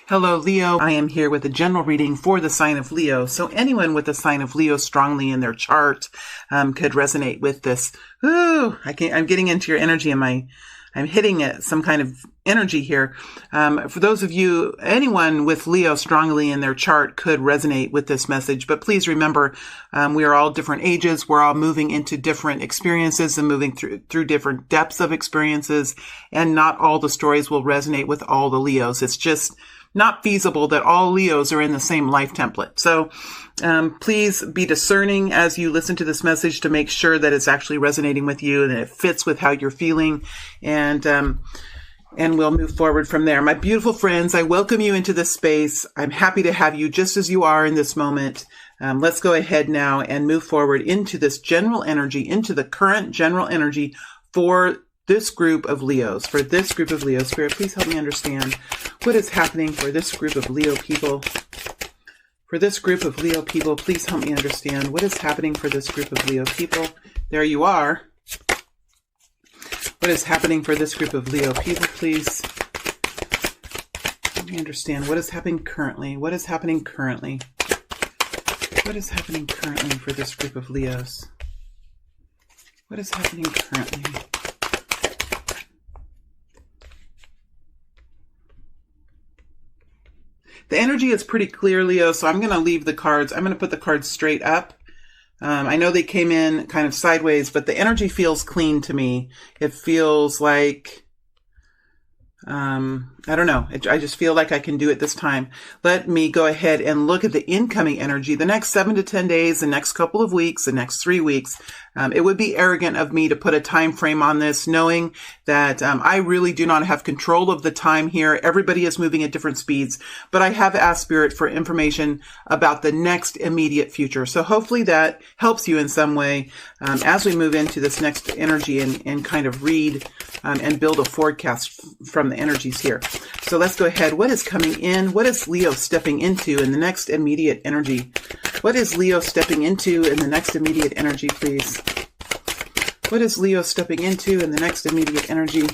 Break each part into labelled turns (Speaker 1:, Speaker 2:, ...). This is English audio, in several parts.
Speaker 1: Hello, Leo. I am here with a general reading for the sign of Leo. So anyone with the sign of Leo strongly in their chart could resonate with this. Ooh, I'm getting into your energy and I'm hitting it, some kind of energy here. For those of you, anyone with Leo strongly in their chart could resonate with this message. But please remember, we are all different ages. We're all moving into different experiences and moving through different depths of experiences. And not all the stories will resonate with all the Leos. It's just not feasible that all Leos are in the same life template. So please be discerning as you listen to this message to make sure that it's actually resonating with you and that it fits with how you're feeling. And we'll move forward from there. My beautiful friends, I welcome you into this space. I'm happy to have you just as you are in this moment. Let's go ahead now and move forward into this general energy, into the current general energy for this group of Leos. For this group of Leos, Spirit, please help me understand what is happening for this group of Leo people. For this group of Leo people, please help me understand what is happening for this group of Leo people. There you are. What is happening for this group of Leo people, please? Let me understand what is happening currently. What is happening currently? What is happening currently for this group of Leos? What is happening currently? The energy is pretty clear, Leo, so I'm going to leave the cards. I'm going to put the cards straight up. I know they came in kind of sideways, but the energy feels clean to me. It feels like, I don't know. I just feel like I can do it this time. Let me go ahead and look at the incoming energy. The next 7 to 10 days, the next couple of weeks, the next 3 weeks. It would be arrogant of me to put a time frame on this, knowing that I really do not have control of the time here. Everybody is moving at different speeds, but I have asked Spirit for information about the next immediate future. So hopefully that helps you in some way as we move into this next energy and kind of read and build a forecast from the energies here. So let's go ahead. What is coming in? What is Leo stepping into in the next immediate energy? What is Leo stepping into in the next immediate energy, please? What is Leo stepping into in the next immediate energy?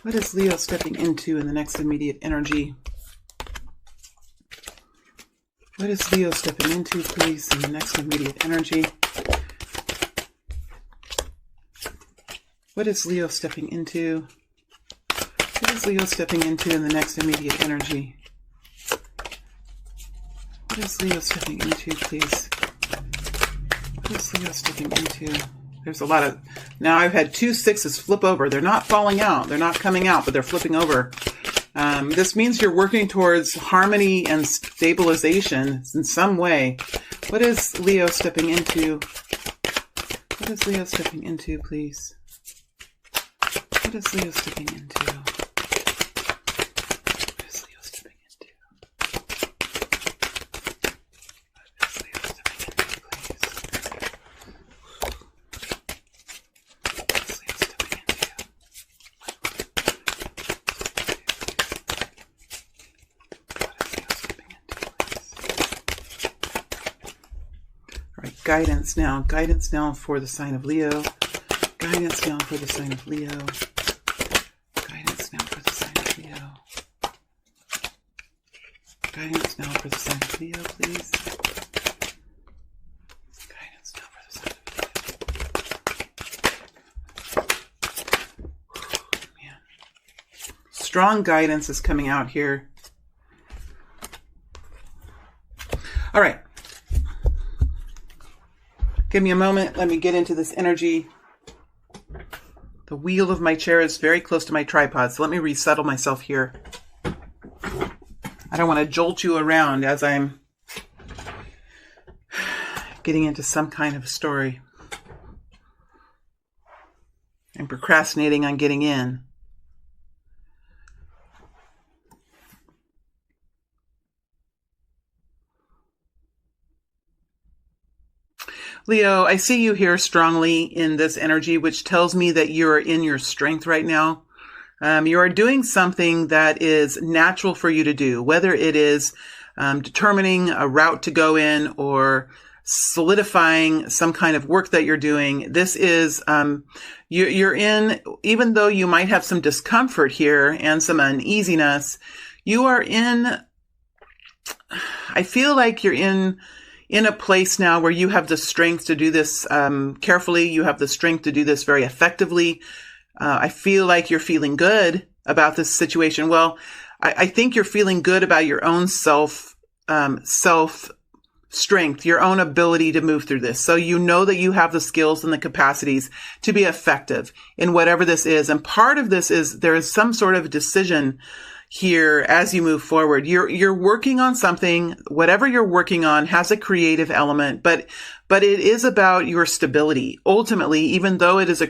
Speaker 1: What is Leo stepping into in the next immediate energy? What is Leo stepping into, please, in the next immediate energy? What is Leo stepping into? What is Leo stepping into in the next immediate energy? What is Leo stepping into, please? What is Leo stepping into? There's a lot of... Now I've had 2 6s flip over. They're not falling out. They're not coming out, but they're flipping over. This means you're working towards harmony and stabilization in some way. What is Leo stepping into? What is Leo stepping into, please? What is Leo stepping into? What is Leo stepping into? What is Leo stepping into, please? What is Leo stepping into? What is Leo stepping into, please? All right, guidance now. Guidance now for the sign of Leo. Guidance now for the sign of Leo. Guidance now for the sign of Leo. Guidance now for the sign of Leo, please. Guidance now for the sign of Leo. Man. Strong guidance is coming out here. All right. Give me a moment. Let me get into this energy. The wheel of my chair is very close to my tripod, so let me resettle myself here. I don't want to jolt you around as I'm getting into some kind of story. I'm procrastinating on getting in. Leo, I see you here strongly in this energy, which tells me that you're in your strength right now. You are doing something that is natural for you to do, whether it is determining a route to go in or solidifying some kind of work that you're doing. This is, you're in, even though you might have some discomfort here and some uneasiness, you are I feel like you're in a place now where you have the strength to do this carefully. You have the strength to do this very effectively. I feel like you're feeling good about this situation. Well, I think you're feeling good about your own self strength, your own ability to move through this. So you know that you have the skills and the capacities to be effective in whatever this is. And part of this is there is some sort of decision here as you move forward. You're working on something. Whatever you're working on has a creative element, but it is about your stability. Ultimately, even though it is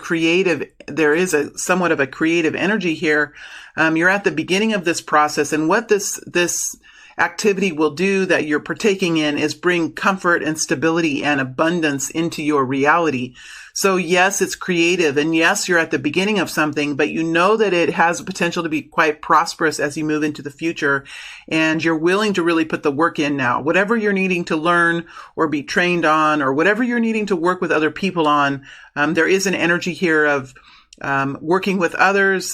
Speaker 1: there is somewhat of a creative energy here. You're at the beginning of this process, and what this activity will do that you're partaking in is bring comfort and stability and abundance into your reality. So yes, it's creative, and yes, you're at the beginning of something, but you know that it has the potential to be quite prosperous as you move into the future, and you're willing to really put the work in now. Whatever you're needing to learn or be trained on, or whatever you're needing to work with other people on, there is an energy here of working with others,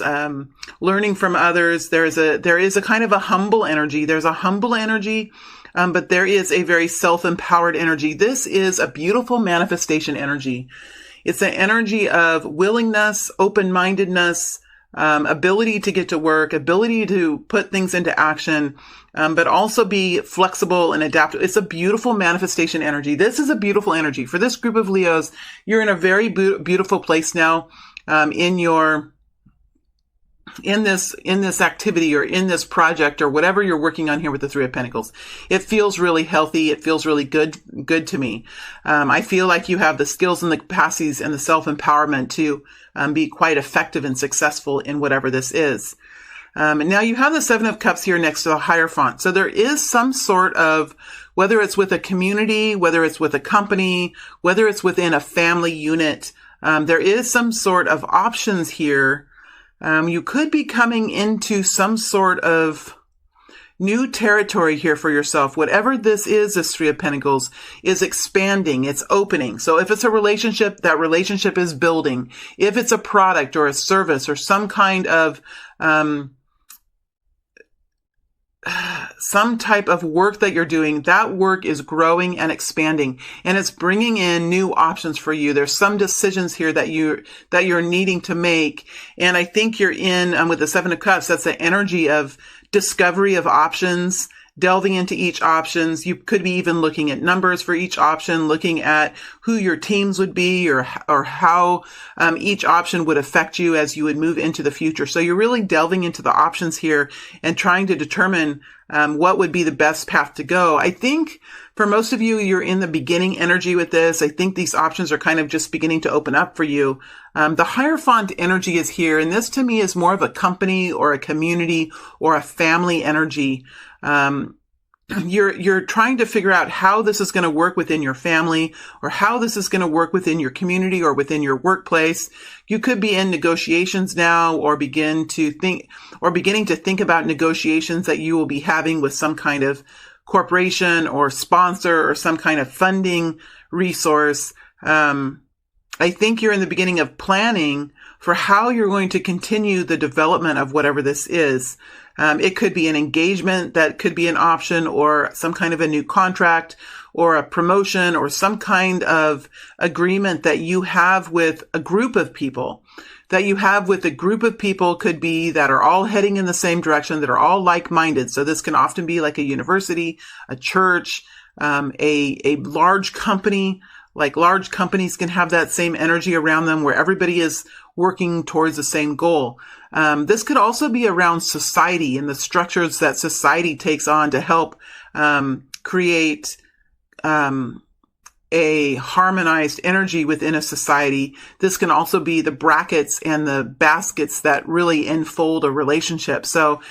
Speaker 1: learning from others. There is a kind of a humble energy. There's a humble energy, but there is a very self-empowered energy. This is a beautiful manifestation energy. It's an energy of willingness, open-mindedness, ability to get to work, ability to put things into action, but also be flexible and adaptable. It's a beautiful manifestation energy. This is a beautiful energy. For this group of Leos, you're in a very beautiful place now. In this activity or in this project or whatever you're working on here with the Three of Pentacles. It feels really healthy. It feels really good to me. I feel like you have the skills and the capacities and the self-empowerment to be quite effective and successful in whatever this is. And now you have the Seven of Cups here next to the Hierophant. So there is some sort of, whether it's with a community, whether it's with a company, whether it's within a family unit, there is some sort of options here. You could be coming into some sort of new territory here for yourself. Whatever this is, this Three of Pentacles is expanding. It's opening. So if it's a relationship, that relationship is building. If it's a product or a service or some kind of, some type of work that you're doing, that work is growing and expanding, and it's bringing in new options for you. There's some decisions here that you're needing to make. And I think you're in, with the Seven of Cups, that's the energy of discovery of options, delving into each options. You could be even looking at numbers for each option, looking at who your teams would be or how each option would affect you as you would move into the future. So you're really delving into the options here and trying to determine what would be the best path to go. I think for most of you, you're in the beginning energy with this. I think these options are kind of just beginning to open up for you. The Hierophant energy is here, and this to me is more of a company or a community or a family energy. You're trying to figure out how this is going to work within your family or how this is going to work within your community or within your workplace. You could be in negotiations now or beginning to think about negotiations that you will be having with some kind of corporation or sponsor or some kind of funding resource. I think you're in the beginning of planning for how you're going to continue the development of whatever this is. It could be an engagement that could be an option, or some kind of a new contract or a promotion or some kind of agreement that you have with a group of people. That you have with a group of people could be that are all heading in the same direction, that are all like-minded. So this can often be like a university, a church, a large company. Like large companies can have that same energy around them where everybody is working towards the same goal. This could also be around society and the structures that society takes on to help create a harmonized energy within a society. This can also be the brackets and the baskets that really enfold a relationship. So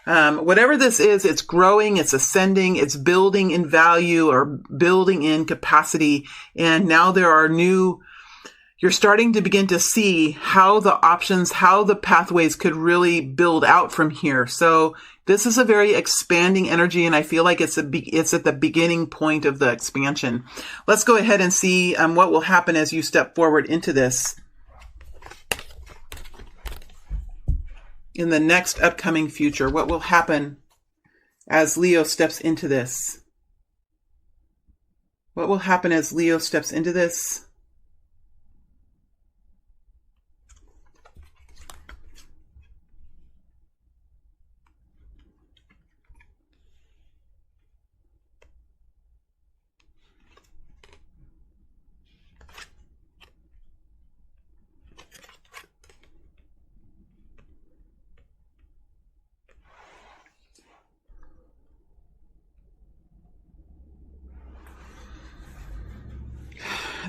Speaker 1: whatever this is, it's growing, it's ascending, it's building in value or building in capacity. And now you're starting to begin to see how the options, how the pathways could really build out from here. So this is a very expanding energy, and I feel like it's at the beginning point of the expansion. Let's go ahead and see what will happen as you step forward into this in the next upcoming future. What will happen as Leo steps into this? What will happen as Leo steps into this?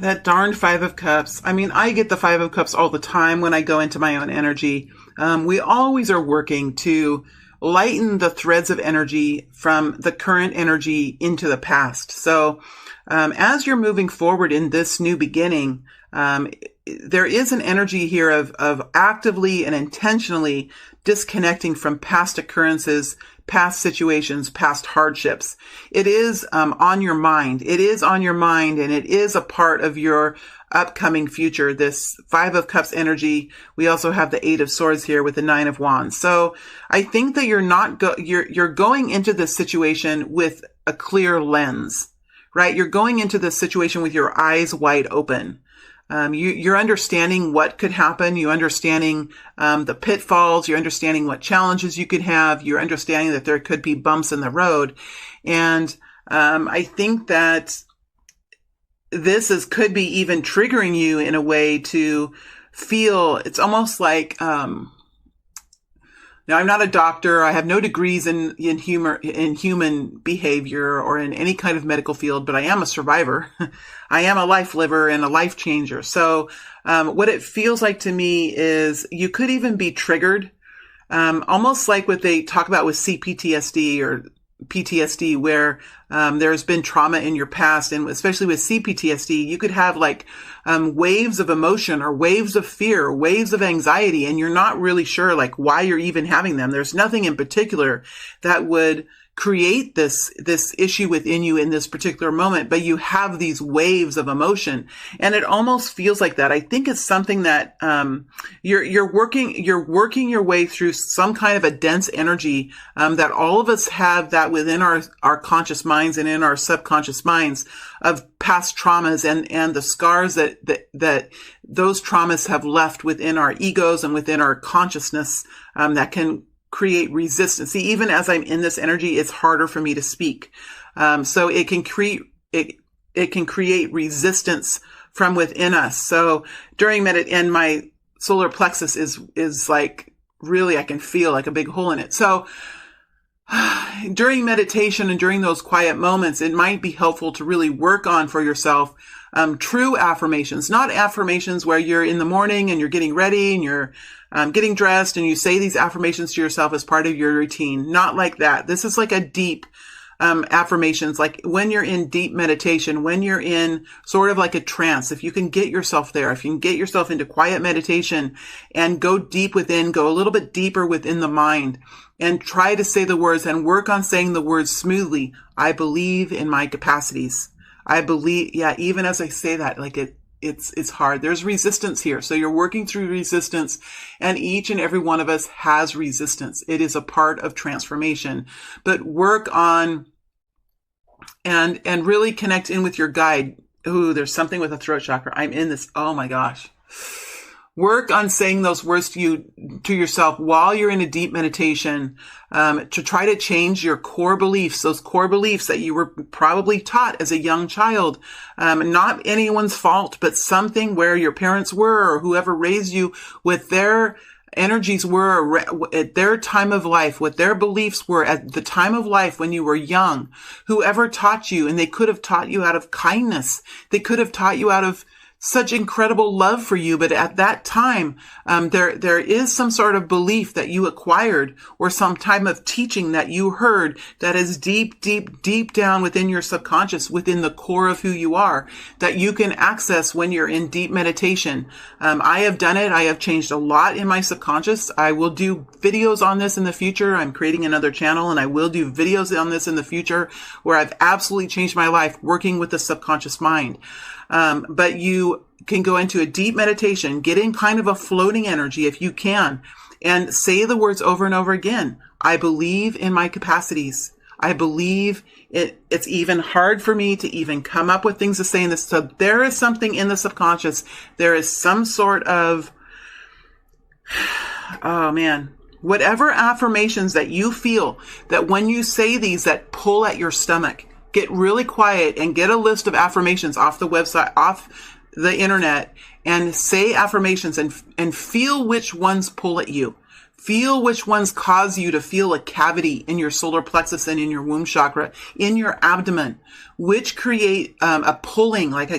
Speaker 1: That darned Five of Cups. I mean, I get the Five of Cups all the time when I go into my own energy. We always are working to lighten the threads of energy from the current energy into the past. So as you're moving forward in this new beginning, there is an energy here of actively and intentionally disconnecting from past occurrences, past situations, past hardships. It is on your mind. It is on your mind, and it is a part of your upcoming future. This Five of Cups energy. We also have the Eight of Swords here with the Nine of Wands. So I think that you're going into this situation with a clear lens, right? You're going into this situation with your eyes wide open. You're understanding what could happen. You're understanding the pitfalls. You're understanding what challenges you could have. You're understanding that there could be bumps in the road. And I think that this could be even triggering you in a way to feel, it's almost like, now, I'm not a doctor. I have no degrees in human behavior or in any kind of medical field, but I am a survivor. I am a life liver and a life changer. So, what it feels like to me is you could even be triggered, almost like what they talk about with CPTSD or PTSD, where there's been trauma in your past, and especially with CPTSD, you could have like waves of emotion or waves of fear, waves of anxiety, and you're not really sure like why you're even having them. There's nothing in particular that would create this issue within you in this particular moment, but you have these waves of emotion, and it almost feels like that. I think it's something that you're working your way through some kind of a dense energy that all of us have, that within our conscious minds and in our subconscious minds, of past traumas and the scars that those traumas have left within our egos and within our consciousness, that can create resistance. See, even as I'm in this energy, it's harder for me to speak. So it can create resistance from within us. So during and my solar plexus is like, really, I can feel like a big hole in it. So during meditation and during those quiet moments, it might be helpful to really work on for yourself true affirmations, not affirmations where you're in the morning and you're getting ready and you're getting dressed and you say these affirmations to yourself as part of your routine. Not like that. This is like a deep affirmations, like when you're in deep meditation, when you're in sort of like a trance. If you can get yourself there, if you can get yourself into quiet meditation and go deep within, go a little bit deeper within the mind and try to say the words and work on saying the words smoothly. I believe in my capacities. I believe, even as I say that, like it's hard. There's resistance here. So you're working through resistance, and each and every one of us has resistance. It is a part of transformation, but work on and really connect in with your guide. Ooh, there's something with the throat chakra. I'm in this. Oh my gosh. Work on saying those words to yourself while you're in a deep meditation, to try to change your core beliefs, those core beliefs that you were probably taught as a young child. Not anyone's fault, but something where your parents were or whoever raised you, with their energies were at their time of life, what their beliefs were at the time of life when you were young. Whoever taught you, and they could have taught you out of kindness. They could have taught you out of such incredible love for you, but at that time, there is some sort of belief that you acquired, or some type of teaching that you heard that is deep, deep, deep down within your subconscious, within the core of who you are, that you can access when you're in deep meditation. I have done it. I have changed a lot in my subconscious. I will do videos on this in the future. I'm creating another channel, and I will do videos on this in the future where I've absolutely changed my life working with the subconscious mind. But you can go into a deep meditation, get in kind of a floating energy if you can, and say the words over and over again. I believe in my capacities. I believe it's even hard for me to even come up with things to say in this. So there is something in the subconscious. There is some sort of, oh man, whatever affirmations that you feel that when you say these that pull at your stomach, get really quiet and get a list of affirmations off the website, off the internet, and say affirmations and feel which ones pull at you. Feel which ones cause you to feel a cavity in your solar plexus and in your womb chakra, in your abdomen, which create a pulling, like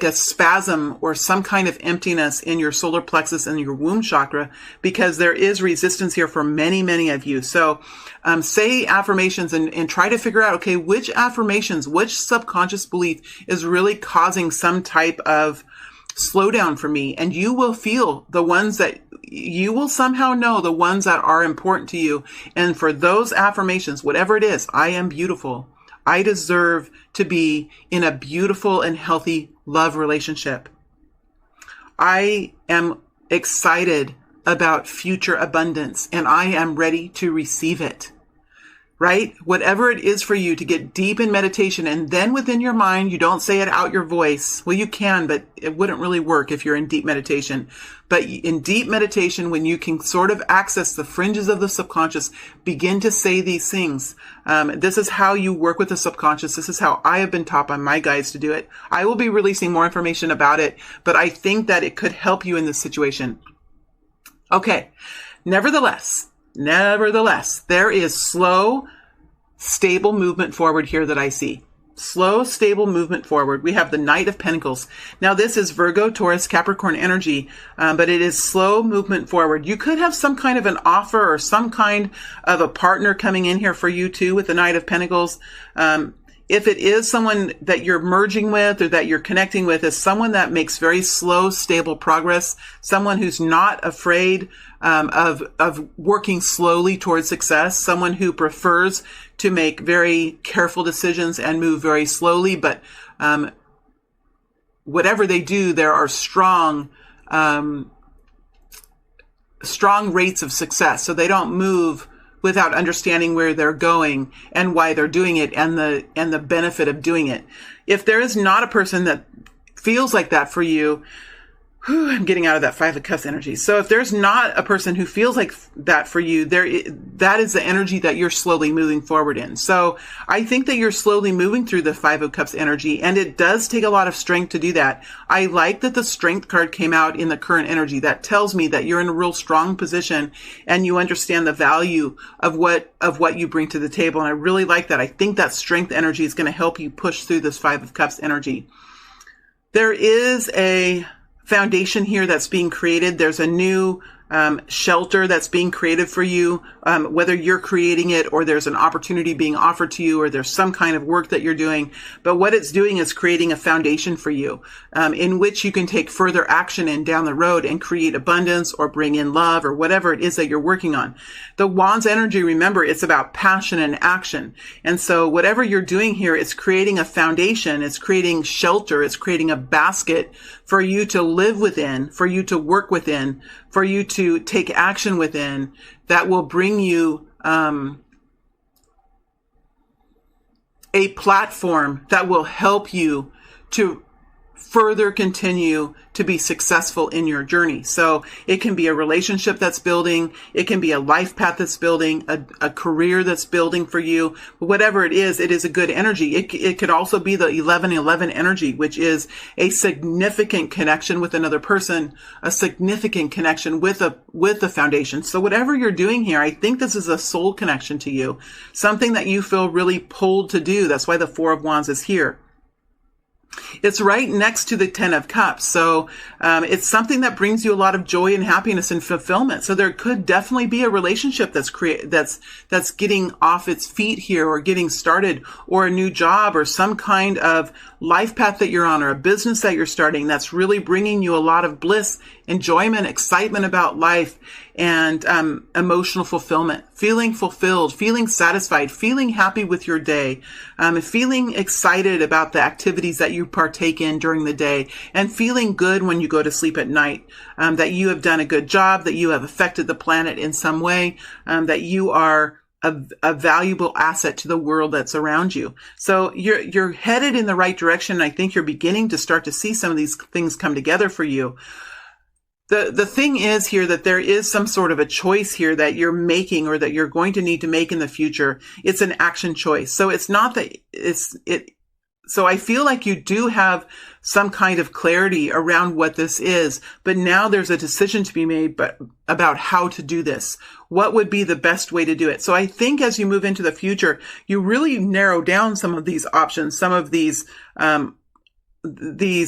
Speaker 1: a spasm or some kind of emptiness in your solar plexus and your womb chakra, because there is resistance here for many, many of you. So say affirmations and try to figure out, okay, which affirmations, which subconscious belief is really causing some type of slowdown for me. And you will feel the ones that you will somehow know, the ones that are important to you. And for those affirmations, whatever it is, I am beautiful. I deserve to be in a beautiful and healthy love relationship. I am excited about future abundance and I am ready to receive it. Right? Whatever it is for you, to get deep in meditation, and then within your mind, you don't say it out your voice. Well, you can, but it wouldn't really work if you're in deep meditation. But in deep meditation, when you can sort of access the fringes of the subconscious, begin to say these things. This is how you work with the subconscious. This is how I have been taught by my guides to do it. I will be releasing more information about it, but I think that it could help you in this situation. Okay. Nevertheless, there is slow, stable movement forward here that I see. Slow, stable movement forward. We have the Knight of Pentacles. Now, this is Virgo, Taurus, Capricorn energy, but it is slow movement forward. You could have some kind of an offer or some kind of a partner coming in here for you too with the Knight of Pentacles. If it is someone that you're merging with or that you're connecting with, is someone that makes very slow, stable progress, someone who's not afraid of working slowly towards success, someone who prefers to make very careful decisions and move very slowly, but whatever they do, there are strong rates of success. So they don't move without understanding where they're going and why they're doing it and the benefit of doing it. If there is not a person that feels like that for you, I'm getting out of that Five of Cups energy. So if there's not a person who feels like that for you, that is the energy that you're slowly moving forward in. So I think that you're slowly moving through the Five of Cups energy, and it does take a lot of strength to do that. I like that the Strength card came out in the current energy. That tells me that you're in a real strong position and you understand the value of what you bring to the table. And I really like that. I think that Strength energy is going to help you push through this Five of Cups energy. There is a foundation here that's being created. There's a new shelter that's being created for you, whether you're creating it or there's an opportunity being offered to you or there's some kind of work that you're doing. But what it's doing is creating a foundation for you in which you can take further action in down the road and create abundance or bring in love or whatever it is that you're working on. The Wands energy, remember, it's about passion and action. And so whatever you're doing here, it's creating a foundation, it's creating shelter, it's creating a basket for you to live within, for you to work within, for you to take action within, that will bring you a platform that will help you to further continue to be successful in your journey. So it can be a relationship that's building. It can be a life path that's building, a career that's building for you. Whatever it is a good energy. It could also be the 1111 energy, which is a significant connection with another person, a significant connection with the foundation. So whatever you're doing here, I think this is a soul connection to you, something that you feel really pulled to do. That's why the Four of Wands is here. It's right next to the Ten of Cups. So it's something that brings you a lot of joy and happiness and fulfillment. So there could definitely be a relationship that's getting off its feet here or getting started, or a new job or some kind of life path that you're on or a business that you're starting that's really bringing you a lot of bliss, enjoyment, excitement about life, and emotional fulfillment, feeling fulfilled, feeling satisfied, feeling happy with your day, feeling excited about the activities that you partake in during the day, and feeling good when you go to sleep at night, that you have done a good job, that you have affected the planet in some way, that you are a valuable asset to the world that's around you. So you're headed in the right direction. I think you're beginning to start to see some of these things come together for you. The thing is here that there is some sort of a choice here that you're making or that you're going to need to make in the future. It's an action choice. So it's not that so I feel like you do have some kind of clarity around what this is, but now there's a decision to be made about how to do this. What would be the best way to do it? So I think as you move into the future, you really narrow down some of these options, some of these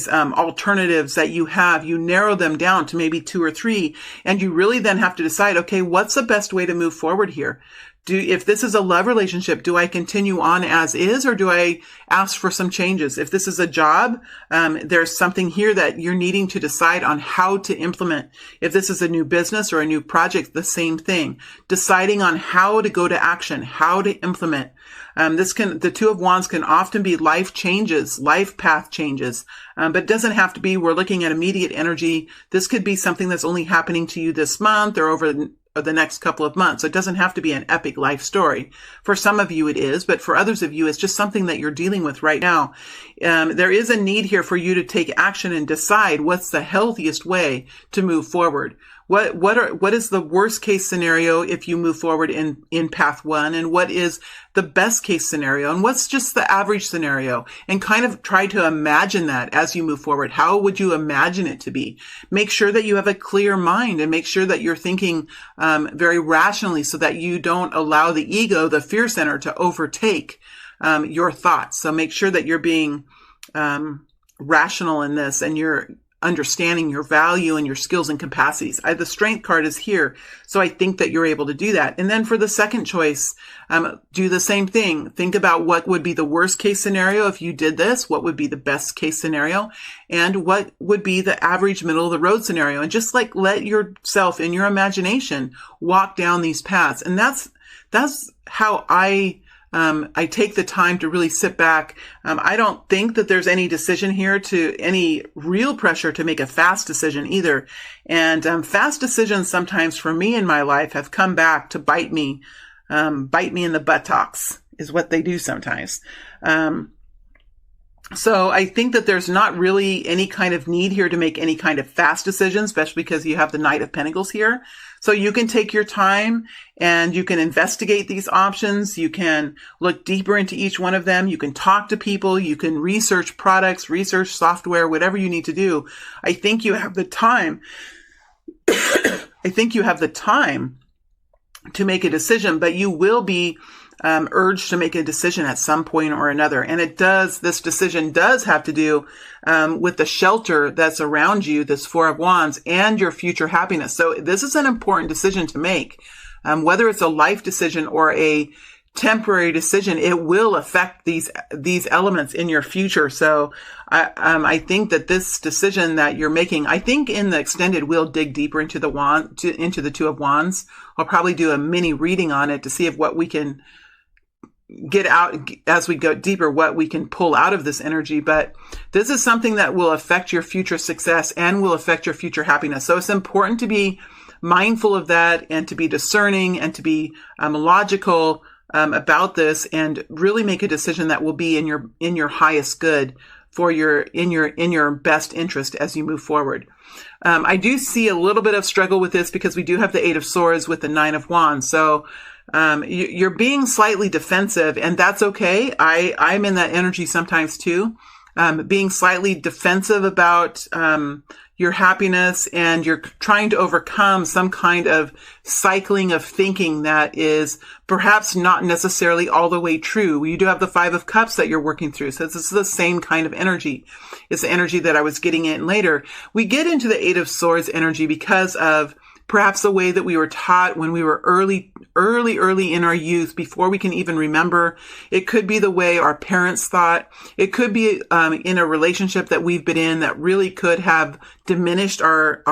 Speaker 1: alternatives that you have, you narrow them down to maybe 2 or 3, and you really then have to decide, okay, what's the best way to move forward here? If this is a love relationship, do I continue on as is, or do I ask for some changes? If this is a job, there's something here that you're needing to decide on how to implement. If this is a new business or a new project, the same thing. Deciding on how to go to action, how to implement. The Two of Wands can often be life changes, life path changes, but it doesn't have to be. We're looking at immediate energy. This could be something that's only happening to you this month or over the next couple of months. So it doesn't have to be an epic life story. For some of you it is, but for others of you, it's just something that you're dealing with right now. There is a need here for you to take action and decide what's the healthiest way to move forward. What is the worst case scenario if you move forward in path 1, and what is the best case scenario, and what's just the average scenario, and kind of try to imagine that as you move forward. How would you imagine it to be? Make sure that you have a clear mind, and make sure that you're thinking very rationally, so that you don't allow the ego, the fear center, to overtake your thoughts. So make sure that you're being rational in this, and you're understanding your value and your skills and capacities. The Strength card is here, so I think that you're able to do that. And then for the second choice, do the same thing. Think about what would be the worst case scenario if you did this, what would be the best case scenario, and what would be the average middle of the road scenario. And just like let yourself in your imagination walk down these paths. And that's how I take the time to really sit back. I don't think that there's any decision here any real pressure to make a fast decision either. And fast decisions sometimes for me in my life have come back to bite me in the buttocks is what they do sometimes. So I think that there's not really any kind of need here to make any kind of fast decision, especially because you have the Knight of Pentacles here. So you can take your time and you can investigate these options. You can look deeper into each one of them. You can talk to people. You can research products, research software, whatever you need to do. I think you have the time. I think you have the time to make a decision, but you will be urged to make a decision at some point or another. And this decision does have to do with the shelter that's around you, this Four of Wands, and your future happiness. So this is an important decision to make. Whether it's a life decision or a temporary decision, it will affect these elements in your future. So I think that this decision that you're making, I think in the extended, we'll dig deeper into the Two of Wands. I'll probably do a mini reading on it to see if what we can get out as we go deeper, what we can pull out of this energy. But this is something that will affect your future success and will affect your future happiness. So it's important to be mindful of that and to be discerning and to be logical about this, and really make a decision that will be in your highest good for in your best interest as you move forward. I do see a little bit of struggle with this because we do have the Eight of Swords with the Nine of Wands. So you're being slightly defensive, and that's okay. I'm in that energy sometimes too. Being slightly defensive about your happiness, and you're trying to overcome some kind of cycling of thinking that is perhaps not necessarily all the way true. You do have the Five of Cups that you're working through. So this is the same kind of energy. It's the energy that I was getting in later. We get into the Eight of Swords energy because of perhaps the way that we were taught when we were early in our youth, before we can even remember. It could be the way our parents thought. It could be in a relationship that we've been in that really could have diminished our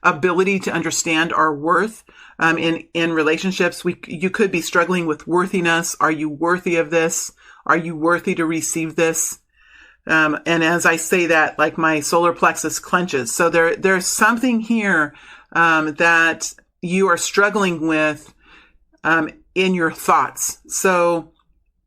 Speaker 1: ability to understand our worth. In relationships, you could be struggling with worthiness. Are you worthy of this? Are you worthy to receive this? And as I say that, like my solar plexus clenches. So there's something here that you are struggling with in your thoughts. So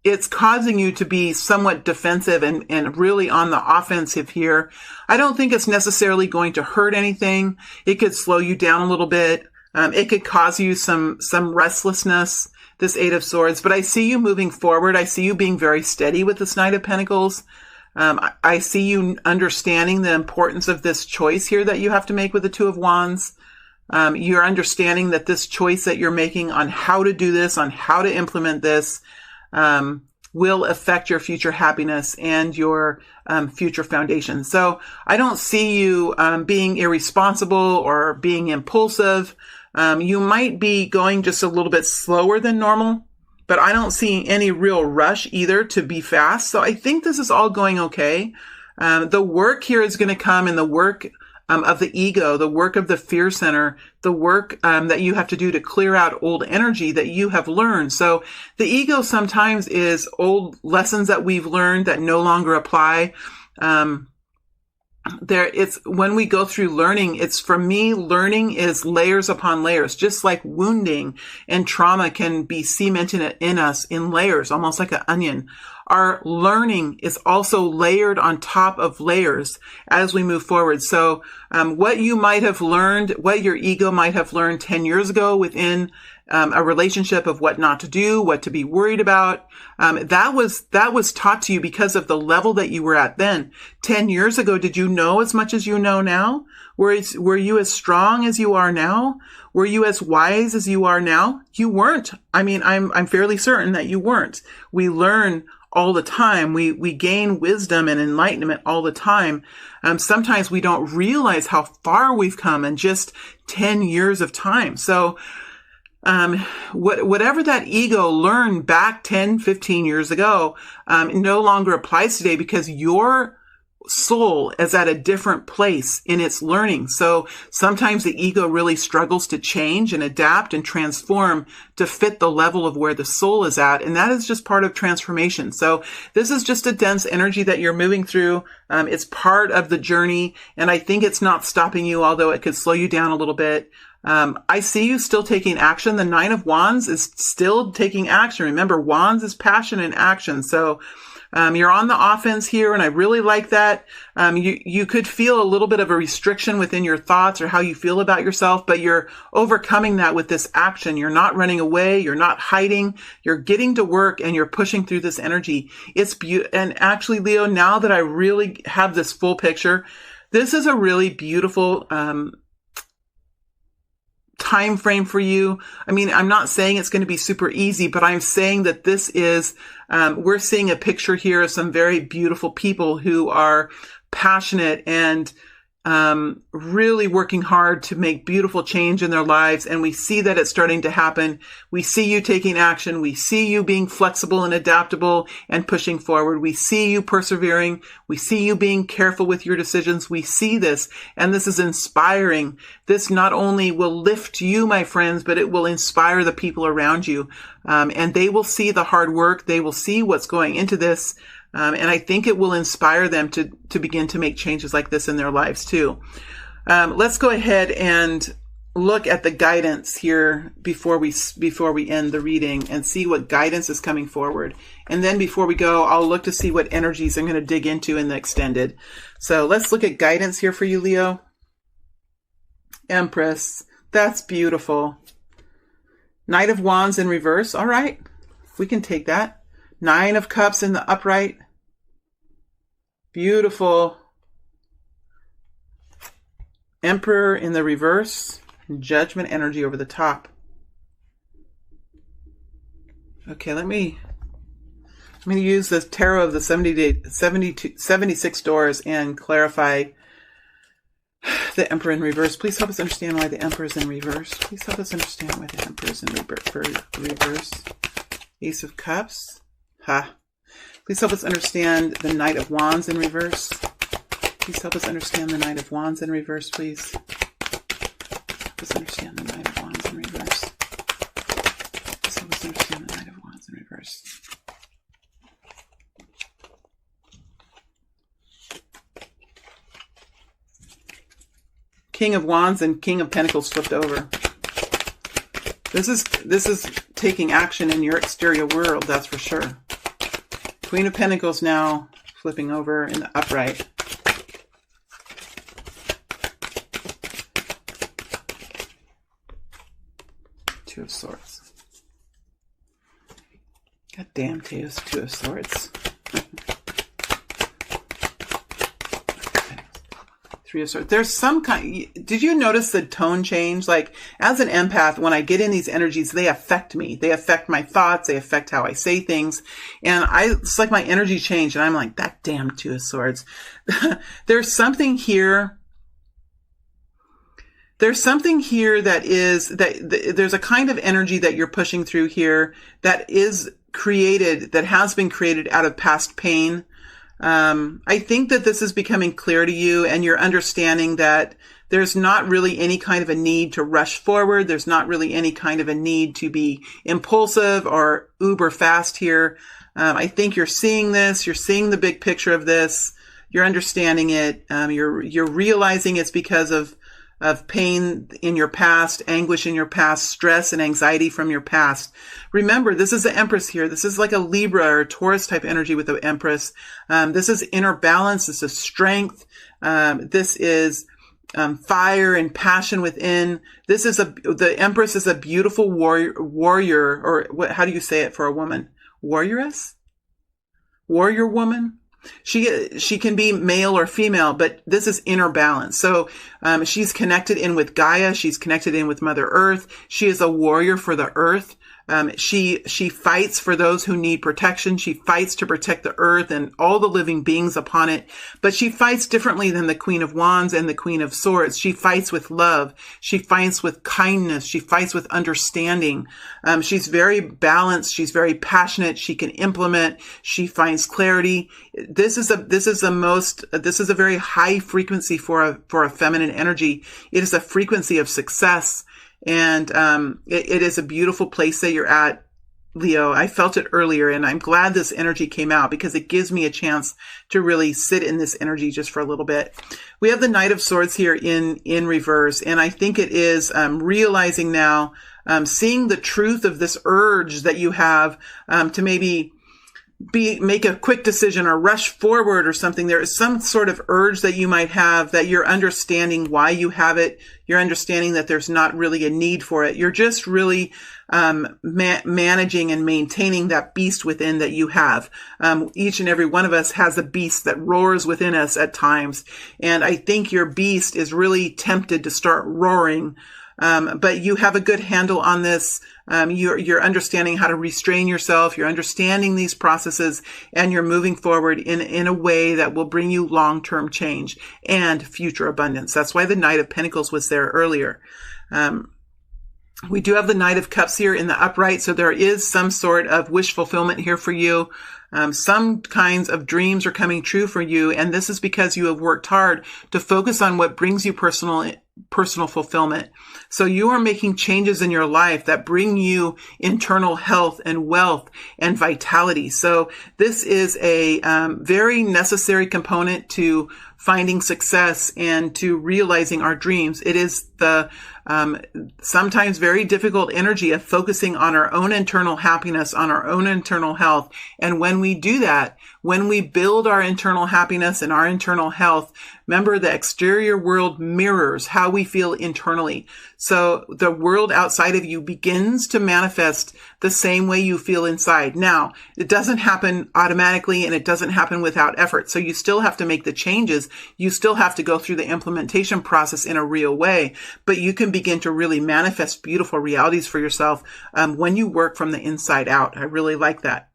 Speaker 1: it's causing you to be somewhat defensive and really on the offensive here. I don't think it's necessarily going to hurt anything. It could slow you down a little bit. It could cause you some restlessness, this Eight of Swords, but I see you moving forward. I see you being very steady with this Knight of Pentacles. I see you understanding the importance of this choice here that you have to make with the Two of Wands. You're understanding that this choice that you're making on how to do this, on how to implement this, will affect your future happiness and your future foundation. So I don't see you being irresponsible or being impulsive. You might be going just a little bit slower than normal, but I don't see any real rush either to be fast. So I think this is all going okay. The work here is going to come in the work of the ego, the work of the fear center, the work that you have to do to clear out old energy that you have learned. So the ego sometimes is old lessons that we've learned that no longer apply. It's when we go through learning, it's, for me, learning is layers upon layers, just like wounding and trauma can be cemented in us in layers, almost like an onion. Our learning is also layered on top of layers as we move forward. So what you might have learned, what your ego might have learned 10 years ago within a relationship of what not to do, what to be worried about, that was taught to you because of the level that you were at then. 10 years ago, did you know as much as you know now? Were you as strong as you are now? Were you as wise as you are now? You weren't. I mean, I'm fairly certain that you weren't. We learn all the time. We gain wisdom and enlightenment all the time. Sometimes we don't realize how far we've come in just 10 years of time. So, whatever that ego learned back 10, 15 years ago, no longer applies today because your soul is at a different place in its learning. So sometimes the ego really struggles to change and adapt and transform to fit the level of where the soul is at. And that is just part of transformation. So this is just a dense energy that you're moving through. It's part of the journey. And I think it's not stopping you, although it could slow you down a little bit. I see you still taking action. The Nine of Wands is still taking action. Remember, Wands is passion and action. So you're on the offense here, and I really like that. You could feel a little bit of a restriction within your thoughts or how you feel about yourself, but you're overcoming that with this action. You're not running away. You're not hiding. You're getting to work, and you're pushing through this energy. It's beautiful. And actually, Leo, now that I really have this full picture, this is a really beautiful time frame for you. I mean, I'm not saying it's going to be super easy, but I'm saying that this is, we're seeing a picture here of some very beautiful people who are passionate and really working hard to make beautiful change in their lives. And we see that it's starting to happen. We see you taking action. We see you being flexible and adaptable and pushing forward. We see you persevering. We see you being careful with your decisions. We see this, and this is inspiring. This not only will lift you, my friends, but it will inspire the people around you. And they will see the hard work. They will see what's going into this. And I think it will inspire them to begin to make changes like this in their lives too. Let's go ahead and look at the guidance here before we end the reading and see what guidance is coming forward. And then before we go, I'll look to see what energies I'm going to dig into in the extended. So let's look at guidance here for you, Leo. Empress. That's beautiful. Knight of Wands in reverse. All right. We can take that. Nine of Cups in the upright. Beautiful. Emperor in the reverse. Judgment energy over the top. Okay, let me use the tarot of the 76 doors and clarify the Emperor in reverse. Please help us understand why the Emperor is in reverse. Please help us understand why the Emperor is in reverse. Ace of Cups. Please help us understand the Knight of Wands in reverse. Please help us understand the Knight of Wands in reverse, please. Help us understand the Knight of Wands in reverse. Please help us understand the Knight of Wands in reverse. King of Wands and King of Pentacles flipped over. This is taking action in your exterior world, that's for sure. Queen of Pentacles now flipping over in the upright. Two of Swords. God damn, Two of Swords. Three of Swords. There's some kind... Did you notice the tone change? Like, as an empath, when I get in these energies, they affect me. They affect my thoughts. They affect how I say things. And it's like my energy changed. And I'm like, that damn Two of Swords. There's something here... There's something here that there's a kind of energy that you're pushing through here that is created, that has been created out of past pain. I think that this is becoming clear to you, and you're understanding that there's not really any kind of a need to rush forward. There's not really any kind of a need to be impulsive or uber fast here. I think you're seeing this. You're seeing the big picture of this. You're understanding it. You're realizing it's because of pain in your past, anguish in your past, stress and anxiety from your past. Remember, this is the Empress here. This is like a Libra or Taurus type energy with the Empress. This is inner balance. This is strength. This is fire and passion within. The Empress is a beautiful warrior, or what? How do you say it for a woman? Warrioress? Warrior woman? She can be male or female, but this is inner balance. So she's connected in with Gaia. She's connected in with Mother Earth. She is a warrior for the earth. She fights for those who need protection. She fights to protect the earth and all the living beings upon it. But she fights differently than the Queen of Wands and the Queen of Swords. She fights with love. She fights with kindness. She fights with understanding. She's very balanced. She's very passionate. She can implement. She finds clarity. This is a very high frequency for a feminine energy. It is a frequency of success. And it is a beautiful place that you're at, Leo. I felt it earlier, and I'm glad this energy came out because it gives me a chance to really sit in this energy just for a little bit. We have the Knight of Swords here in reverse, and I think it is realizing now, seeing the truth of this urge that you have to maybe make a quick decision or rush forward or something. There is some sort of urge that you might have that you're understanding why you have it. You're understanding that there's not really a need for it. You're just really managing and maintaining that beast within that you have. Each and every one of us has a beast that roars within us at times. And I think your beast is really tempted to start roaring. But you have a good handle on this. You're understanding how to restrain yourself. You're understanding these processes, and you're moving forward in a way that will bring you long-term change and future abundance. That's why the Knight of Pentacles was there earlier. We do have the Knight of Cups here in the upright, so there is some sort of wish fulfillment here for you. Some kinds of dreams are coming true for you, and this is because you have worked hard to focus on what brings you personal fulfillment. So you are making changes in your life that bring you internal health and wealth and vitality. So this is a very necessary component to finding success and to realizing our dreams. It is the sometimes very difficult energy of focusing on our own internal happiness, on our own internal health. And when we do that, when we build our internal happiness and our internal health, remember the exterior world mirrors how we feel internally. So the world outside of you begins to manifest the same way you feel inside. Now, it doesn't happen automatically, and it doesn't happen without effort. So you still have to make the changes. You still have to go through the implementation process in a real way, but you can begin to really manifest beautiful realities for yourself when you work from the inside out. I really like that.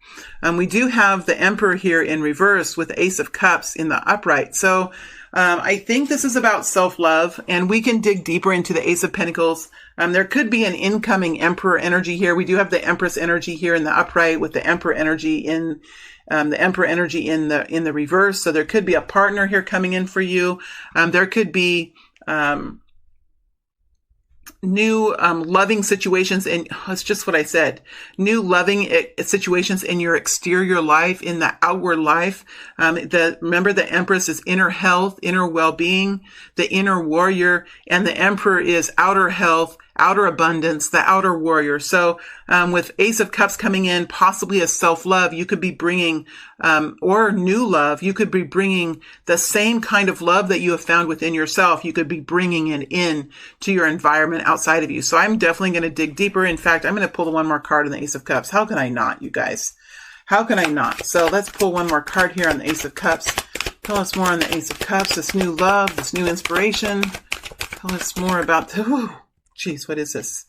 Speaker 1: We do have the Emperor here in reverse with the Ace of Cups in the upright. So I think this is about self-love, and we can dig deeper into the Ace of Pentacles. There could be an incoming Emperor energy here. We do have the Empress energy here in the upright with the Emperor energy in the reverse. So there could be a partner here coming in for you. There could be new loving situations, and it's just what I said, new loving situations in your exterior life, in the outward life. Remember, the Empress is inner health, inner well-being, the inner warrior, and the Emperor is outer health, outer abundance, the outer warrior. So with Ace of Cups coming in, possibly as self-love, you could be bringing, or new love, you could be bringing the same kind of love that you have found within yourself. You could be bringing it in to your environment outside of you. So I'm definitely going to dig deeper. In fact, I'm going to pull the one more card on the Ace of Cups. How can I not, you guys? How can I not? So let's pull one more card here on the Ace of Cups. Tell us more on the Ace of Cups, this new love, this new inspiration. Tell us more about the, geez, what is this?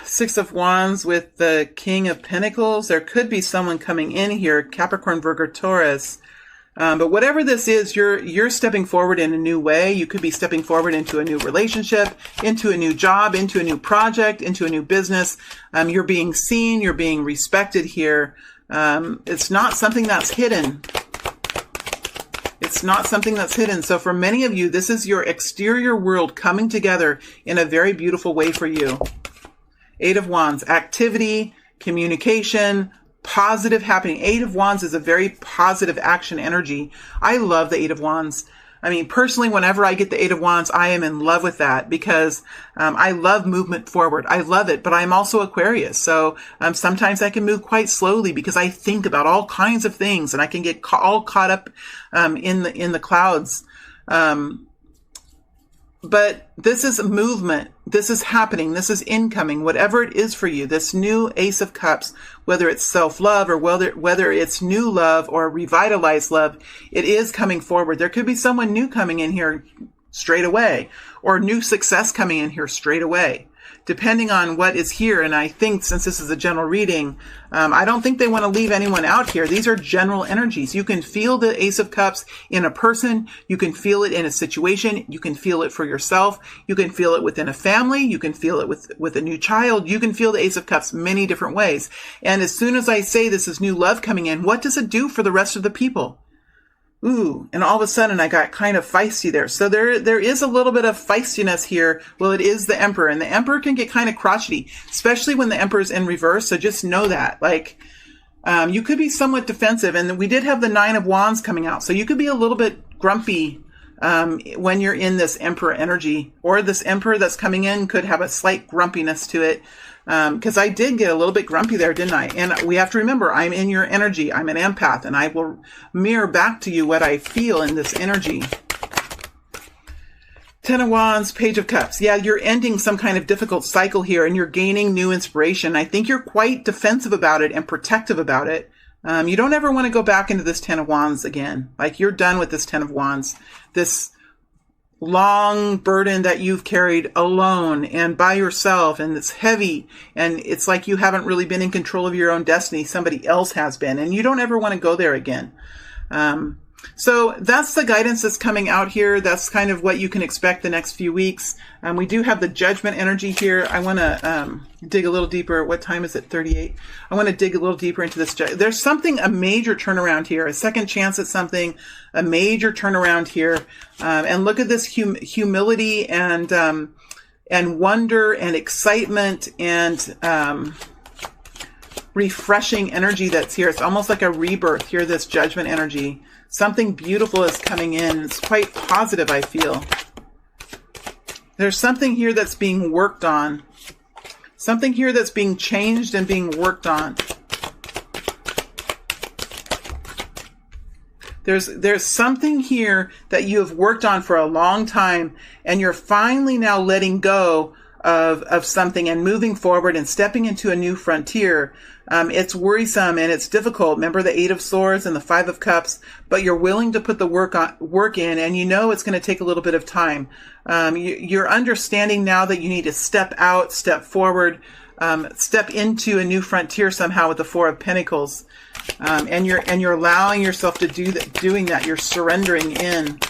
Speaker 1: Six of Wands with the King of Pentacles. There could be someone coming in here, Capricorn, Virgo, Taurus. But whatever this is, you're stepping forward in a new way. You could be stepping forward into a new relationship, into a new job, into a new project, into a new business. You're being seen, you're being respected here. It's not something that's hidden. It's not something that's hidden. So for many of you, this is your exterior world coming together in a very beautiful way for you. Eight of Wands, activity, communication, positive happening. Eight of Wands is a very positive action energy. I love the Eight of Wands. I mean, personally, whenever I get the Eight of Wands, I am in love with that because I love movement forward. I love it, but I'm also Aquarius. So sometimes I can move quite slowly because I think about all kinds of things and I can get all caught up in the clouds. But this is movement. This is happening. This is incoming. Whatever it is for you, this new Ace of Cups, whether it's self-love or whether it's new love or revitalized love, it is coming forward. There could be someone new coming in here straight away, or new success coming in here straight away, depending on what is here. And I think since this is a general reading, I don't think they want to leave anyone out here. These are general energies. You can feel the Ace of Cups in a person. You can feel it in a situation. You can feel it for yourself. You can feel it within a family. You can feel it with a new child. You can feel the Ace of Cups many different ways. And as soon as I say this is new love coming in, what does it do for the rest of the people? Ooh, and all of a sudden I got kind of feisty there. So there is a little bit of feistiness here. Well, it is the Emperor, and the Emperor can get kind of crotchety, especially when the Emperor is in reverse. So just know that, like, you could be somewhat defensive. And we did have the Nine of Wands coming out. So you could be a little bit grumpy, when you're in this Emperor energy, or this Emperor that's coming in could have a slight grumpiness to it. Because I did get a little bit grumpy there, didn't I? And we have to remember, I'm in your energy. I'm an empath, and I will mirror back to you what I feel in this energy. Ten of Wands, Page of Cups. Yeah, you're ending some kind of difficult cycle here, and you're gaining new inspiration. I think you're quite defensive about it and protective about it. You don't ever want to go back into this Ten of Wands again. Like, you're done with this Ten of Wands. This long burden that you've carried alone and by yourself, and it's heavy, and it's like you haven't really been in control of your own destiny. Somebody else has been, and you don't ever want to go there again. So that's the guidance that's coming out here. That's kind of what you can expect the next few weeks. We do have the Judgment energy here. I want to dig a little deeper. What time is it? 38. I want to dig a little deeper into this. There's something, a major turnaround here, a second chance at something, a major turnaround here. And look at this humility and wonder and excitement and refreshing energy that's here. It's almost like a rebirth here, this Judgment energy. Something beautiful is coming in. It's quite positive, I feel. There's something here that's being worked on. Something here that's being changed and being worked on. There's something here that you have worked on for a long time, and you're finally now letting go of something and moving forward and stepping into a new frontier. It's worrisome and it's difficult. Remember the Eight of Swords and the Five of Cups, but you're willing to put the work in, and you know it's going to take a little bit of time. You're understanding now that you need to step out, step forward, step into a new frontier somehow with the Four of Pentacles. And you're allowing yourself to doing that. You're surrendering in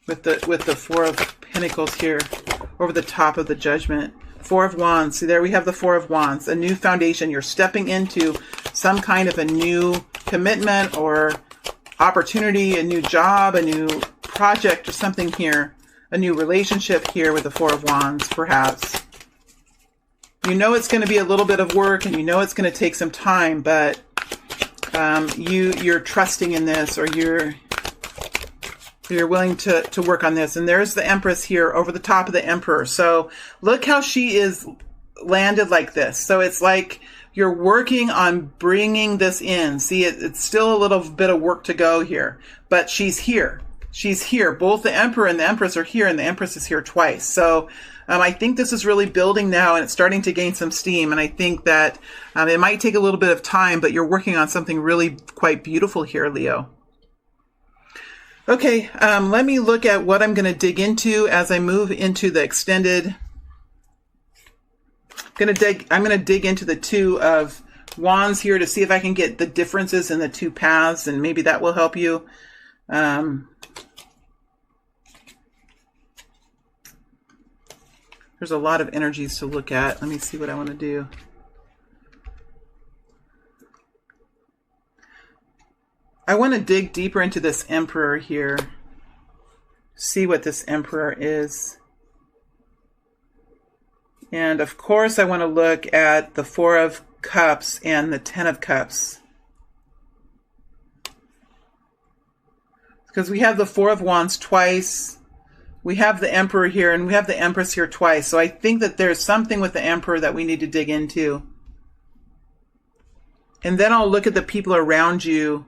Speaker 1: with the Four of Pentacles here over the top of the Judgment. Four of Wands. See, there we have the Four of Wands, a new foundation. You're stepping into some kind of a new commitment or opportunity, a new job, a new project or something here, a new relationship here with the Four of Wands, perhaps. You know it's going to be a little bit of work, and you know it's going to take some time, but you're trusting in this, or you're You're willing to work on this. And there's the Empress here over the top of the Emperor. So look how she is landed like this. So it's like you're working on bringing this in. See, it's still a little bit of work to go here, but she's here. She's here. Both the Emperor and the Empress are here, and the Empress is here twice. So I think this is really building now, and it's starting to gain some steam. And I think that it might take a little bit of time, but you're working on something really quite beautiful here, Leo. Okay, let me look at what I'm going to dig into as I move into the extended. I'm going to dig into the Two of Wands here to see if I can get the differences in the two paths, and maybe that will help you. There's a lot of energies to look at. Let me see what I want to do. I want to dig deeper into this Emperor here. See what this Emperor is. And of course, I want to look at the Four of Cups and the Ten of Cups. Because we have the Four of Wands twice. We have the Emperor here, and we have the Empress here twice. So I think that there's something with the Emperor that we need to dig into. And then I'll look at the people around you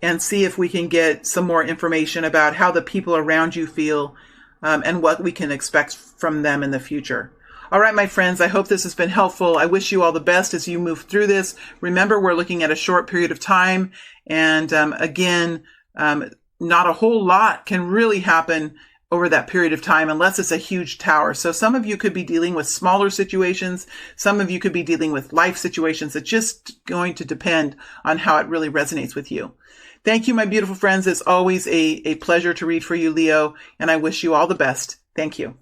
Speaker 1: and see if we can get some more information about how the people around you feel and what we can expect from them in the future. All right, my friends, I hope this has been helpful. I wish you all the best as you move through this. Remember, we're looking at a short period of time. And again, not a whole lot can really happen over that period of time, unless it's a huge tower. So some of you could be dealing with smaller situations. Some of you could be dealing with life situations. It's just going to depend on how it really resonates with you. Thank you, my beautiful friends. It's always a pleasure to read for you, Leo, and I wish you all the best. Thank you.